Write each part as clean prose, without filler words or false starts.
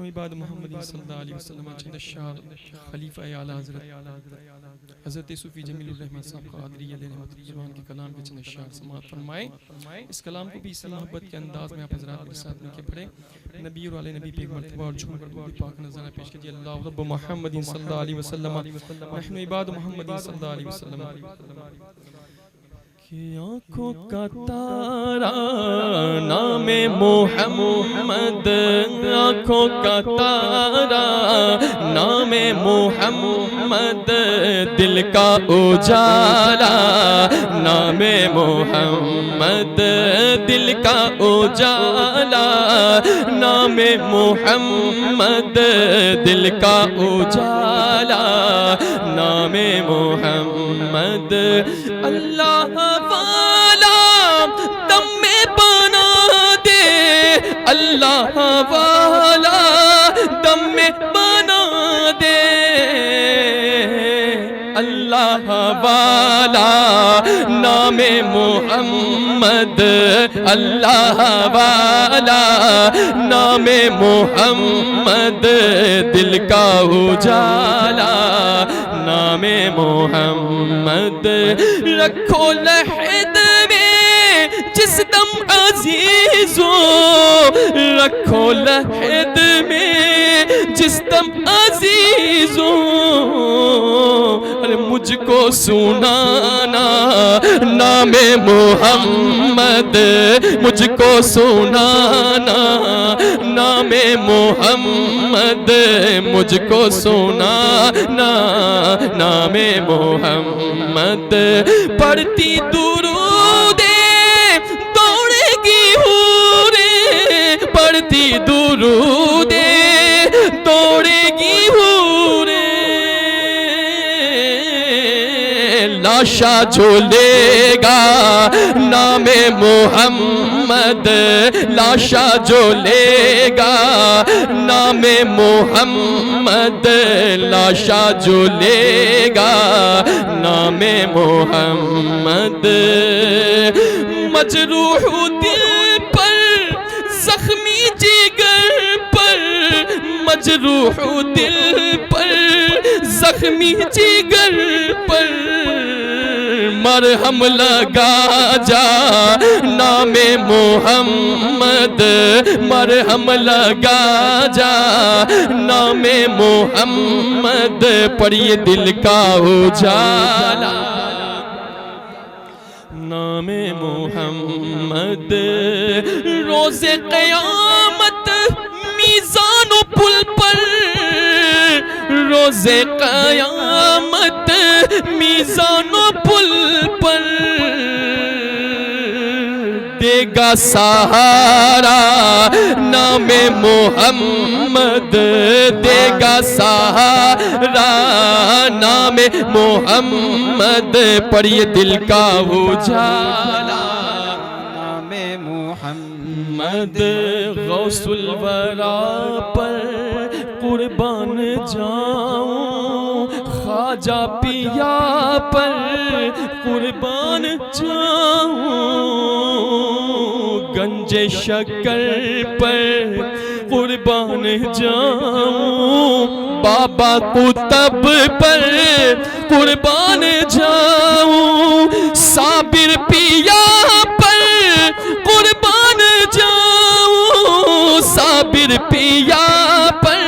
عباد محمد صلی اللہ علیہ وسلم چند اشعار خلیفہ اعلی حضرت صوفی جمیل الرحمن صاحب قادری علیہ رحمۃ اللہ کے کلام کے چند اشعار سماعت فرمائیں. اس کلام کو بھی اسی محبت کے انداز میں آپ حضرات کے ساتھ مل کے پڑھیں. نبی اور علیہ نبی پہ ایک مرتبہ اور جھوم کر پاک نظرانہ پیش کیجیے. اللہ رب محمد صلی اللہ علیہ وسلم نحن عباد محمد صلی اللہ علیہ وسلم. کہ آنکھوں کا تارا نام محمد، آنکھوں کا تارا نام محمد، دل کا اجالا نام محمد، دل کا اجالا نام محمد، دل کا اجالا نام محمد. اللہ والا دم میں بنا دے، اللہ والا دم میں بنا دے، اللہ والا نام محمد، اللہ والا نام محمد، دل کا اجالا نام محمد. رکھو لحد میں جس دم عزیزو، رکھو لحد میں جس دم عزیزو، مجھ کو سنانا نام محمد، مجھ کو سنانا نام محمد، مجھ کو سنانا نام محمد. پڑھتی درود دوڑے گی حوریں، پڑھتی درود دوڑے گی حوریں، لاشا جو لے گا نام محمد، لاشا جو لے گا نام محمد، لاشا جو لے گا نام محمد. مجروح دل پر زخمی جگر پر، مجروح دل پر زخمی جگر پر، مرہم لگا جا نام محمد، مرہم لگا جا نام محمد، پڑھیے دل کا اجالا نام محمد. روز قیامت میزان و پل پر، روز قیامت میزان و پل پر، دے گا سہارا نام محمد، دے گا سہارا نام محمد، پڑھیے دل کا اجالا نام محمد. غوث الورا پر قربان جاؤں، خواجہ پیا پر قربان جاؤں، گنج شکر پر قربان جاؤں، بابا قطب پر قربان جاؤں، صابر پیا پر قربان جاؤں، صابر پیا پر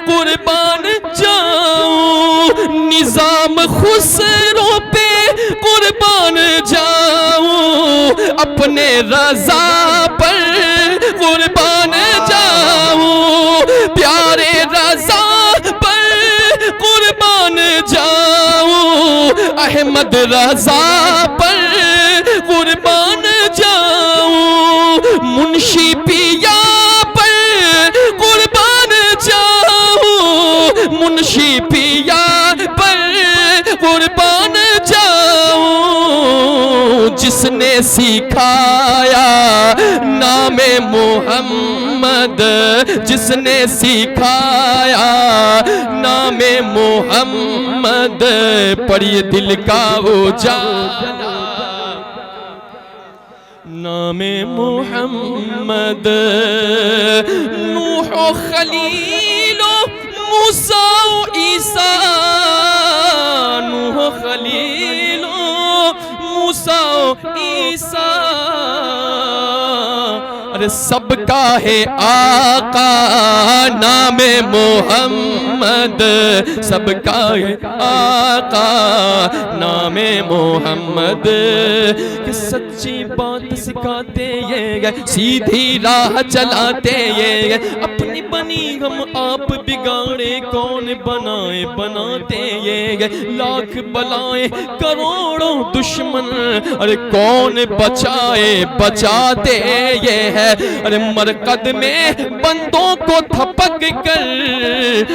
قربان جاؤں، نظام خسرو پہ قربان جاؤں، اپنے رضا پر قربان جاؤں، پیارے رضا پر قربان جاؤں، احمد رضا پر قربان جاؤں، منشی پیا پر قربان جاؤں، منشی پیا پر قربان جاؤں، جس نے سکھایا نام محمد، جس نے سکھایا نام محمد، پڑھیے دل کا اجالا نام محمد نوح و خلیل و موسیٰ و عیسیٰ نوح و خلیل و موسیٰ و عیسیٰ ارے سب کا ہے آقا نام محمد سب کا ہے آقا نام محمد کہ سچی بات سکھاتے یہ گئے سیدھی راہ چلاتے یہ گئے اپنی بنی ہم آپ بگاڑے کون بنائے بناتے یہ گئے لاکھ بلائیں کروڑوں دشمن ارے کون بچائے بچاتے یہ ہے ارے مرقد میں بندوں کو تھپک کر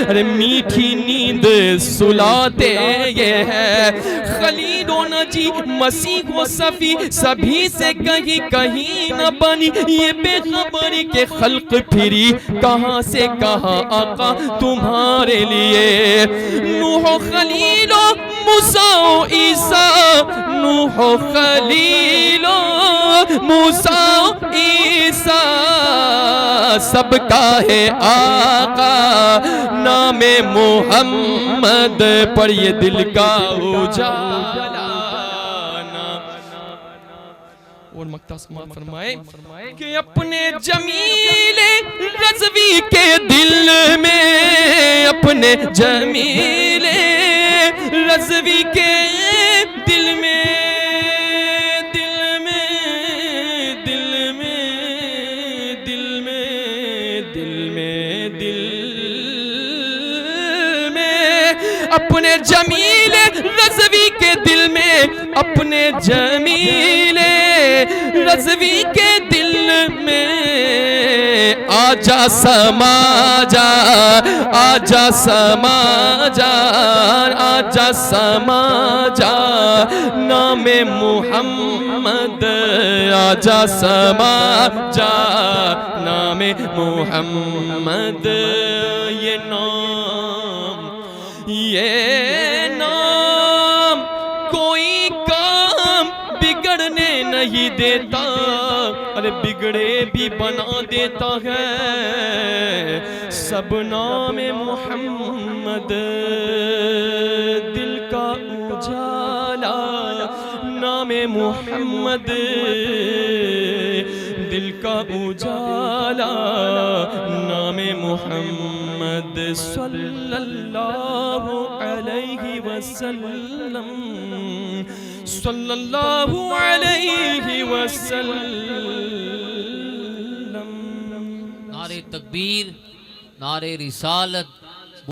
ارے میٹھی نیند سلاتے یہ ہے خلیل و نجی مسیح و صفی سبھی سے کہیں نہ بنی یہ بے خبری کے خلق پھری کہاں سے کہاں آقا تمہارے لیے نوح و خلیل و موسیٰ و عیسیٰ نوح و خلیل و موسیٰ و عیسیٰ سب کا ہے آقا نام محمد پر یہ دل کا اجالا اور مقطع سماعت فرمائے کہ اپنے جمیل رضوی کے دل میں اپنے جمیل رضوی کے دل میں اپنے جمیل رضوی کے دل میں اپنے جمیل رضوی کے دل میں آجا سما جا آجا سما جا آجا سما جا نام محمد آجا سما جا نام محمد یہ نام کوئی کام بگڑنے نہیں دیتا ارے بگڑے بھی بنا دیتا ہے سب نام محمد دل کا اجالا نام محمد دل کا اجالا نام محمد صلی اللہ علیہ وسلم صلی اللہ علیہ وسلم نعرہ تکبیر نعرہ رسالت